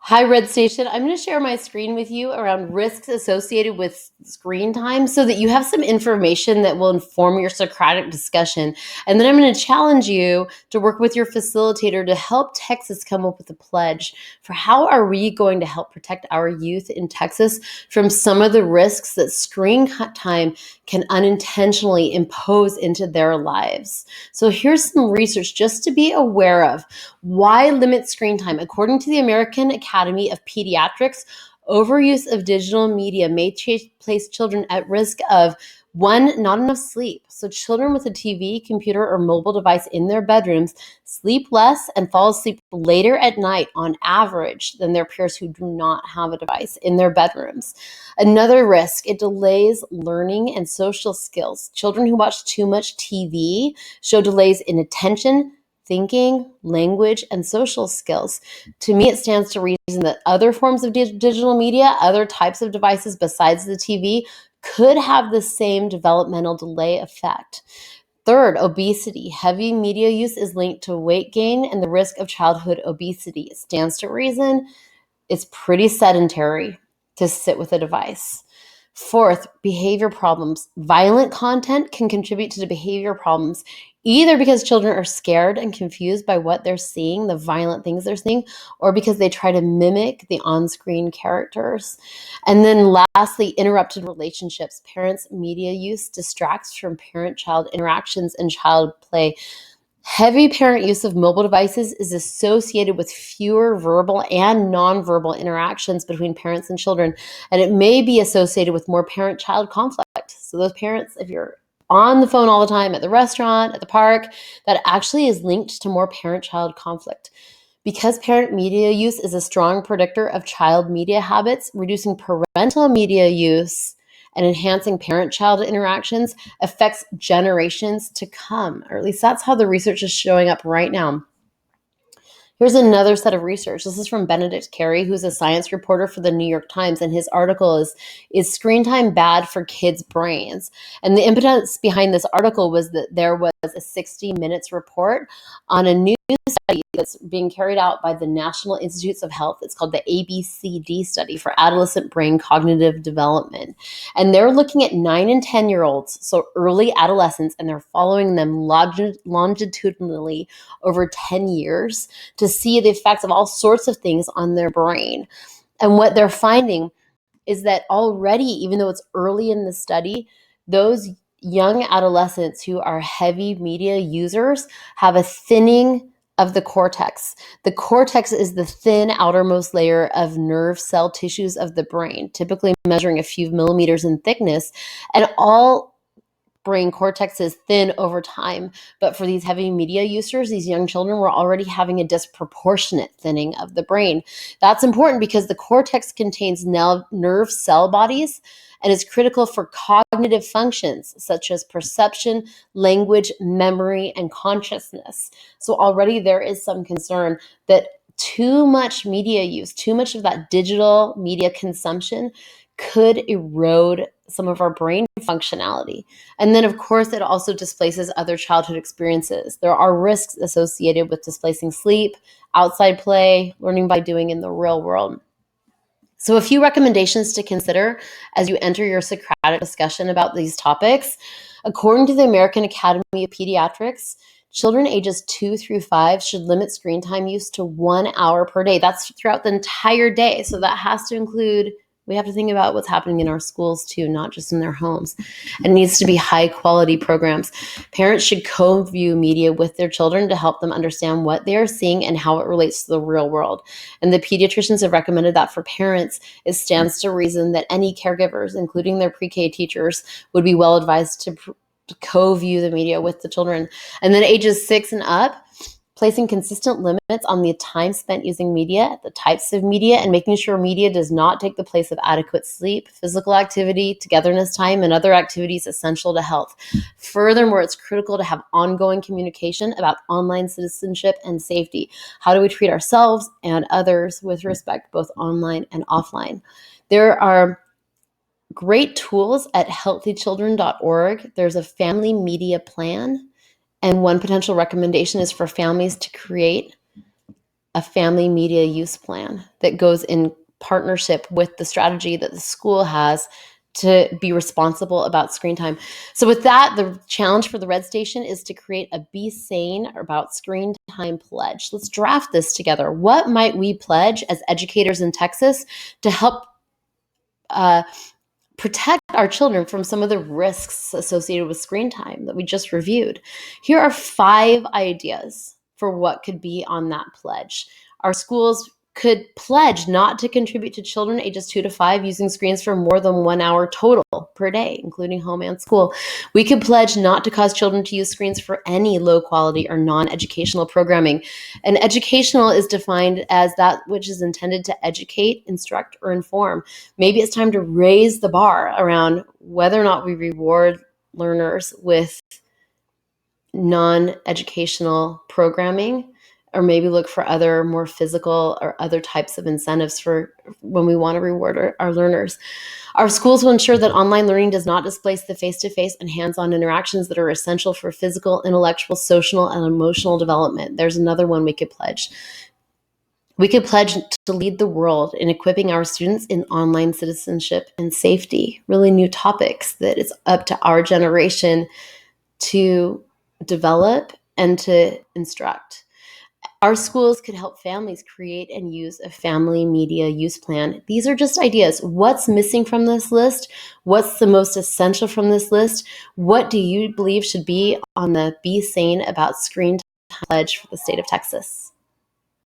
Hi, Red Station. I'm going to share my screen with you around risks associated with screen time so that you have some information that will inform your Socratic discussion. And then I'm going to challenge you to work with your facilitator to help Texas come up with a pledge for how are we going to help protect our youth in Texas from some of the risks that screen time can unintentionally impose into their lives. So here's some research just to be aware of. Why limit screen time? According to the American Academy of Pediatrics, overuse of digital media may place children at risk of one, not enough sleep. So children with a TV, computer, or mobile device in their bedrooms sleep less and fall asleep later at night on average than their peers who do not have a device in their bedrooms. Another risk, it delays learning and social skills. Children who watch too much TV show delays in attention, thinking, language, and social skills. To me, it stands to reason that other forms of digital media, other types of devices besides the TV, could have the same developmental delay effect. Third, obesity. Heavy media use is linked to weight gain and the risk of childhood obesity. It stands to reason it's pretty sedentary to sit with a device. Fourth, behavior problems. Violent content can contribute to the behavior problems, either because children are scared and confused by what they're seeing, the violent things they're seeing, or because they try to mimic the on-screen characters. And then lastly, interrupted relationships. Parents' media use distracts from parent-child interactions and child play. Heavy parent use of mobile devices is associated with fewer verbal and nonverbal interactions between parents and children, and it may be associated with more parent-child conflict. So those parents, if you're on the phone all the time at the restaurant, at the park, that actually is linked to more parent-child conflict. Because parent media use is a strong predictor of child media habits, reducing parental media use and enhancing parent-child interactions affects generations to come, or at least that's how the research is showing up right now. Here's another set of research. This is from Benedict Carey, who's a science reporter for the New York Times, and his article is Screen Time Bad for Kids' Brains? And the impetus behind this article was that there was a 60 Minutes report on a new study that's being carried out by the National Institutes of Health. It's called the A.B.C.D study for adolescent brain cognitive development. And they're looking at 9 and 10-year-olds, so early adolescents, and they're following them longitudinally over 10 years to see the effects of all sorts of things on their brain. And what they're finding is that already, even though it's early in the study, those young adolescents who are heavy media users have a thinning of the cortex. The cortex is the thin outermost layer of nerve cell tissues of the brain, typically measuring a few millimeters in thickness, and all brain cortex is thin over time. But for these heavy media users, these young children were already having a disproportionate thinning of the brain. That's important because the cortex contains nerve cell bodies and is critical for cognitive functions such as perception, language, memory, and consciousness. So already there is some concern that too much media use, too much of that digital media consumption could erode some of our brain functionality. And then, of course, it also displaces other childhood experiences. There are risks associated with displacing sleep, outside play, learning by doing in the real world. So a few recommendations to consider as you enter your Socratic discussion about these topics. According to the American Academy of Pediatrics, children ages 2 through 5 should limit screen time use to 1 hour per day. That's throughout the entire day. So that has to include, we have to think about what's happening in our schools too, not just in their homes. It needs to be high quality programs. Parents should co-view media with their children to help them understand what they are seeing and how it relates to the real world. And the pediatricians have recommended that for parents, it stands to reason that any caregivers, including their pre-K teachers, would be well advised to co-view the media with the children. And then ages 6 and up, placing consistent limits on the time spent using media, the types of media, and making sure media does not take the place of adequate sleep, physical activity, togetherness time, and other activities essential to health. Furthermore, it's critical to have ongoing communication about online citizenship and safety. How do we treat ourselves and others with respect, both online and offline? There are great tools at healthychildren.org. There's a family media plan. And one potential recommendation is for families to create a family media use plan that goes in partnership with the strategy that the school has to be responsible about screen time. So with that, the challenge for the Red Station is to create a Be Sane about screen time pledge. Let's draft this together. What might we pledge as educators in Texas to help protect our children from some of the risks associated with screen time that we just reviewed? Here are 5 ideas for what could be on that pledge. Our schools could pledge not to contribute to children ages 2 to 5 using screens for more than 1 hour total per day, including home and school. We could pledge not to cause children to use screens for any low quality or non-educational programming. And educational is defined as that which is intended to educate, instruct, or inform. Maybe it's time to raise the bar around whether or not we reward learners with non-educational programming, or maybe look for other more physical or other types of incentives for when we want to reward our learners. Our schools will ensure that online learning does not displace the face-to-face and hands-on interactions that are essential for physical, intellectual, social, and emotional development. There's another one we could pledge. We could pledge to lead the world in equipping our students in online citizenship and safety, really new topics that it's up to our generation to develop and to instruct. Our schools could help families create and use a family media use plan. These are just ideas. What's missing from this list? What's the most essential from this list? What do you believe should be on the Be Sane about Screen Time pledge for the state of Texas?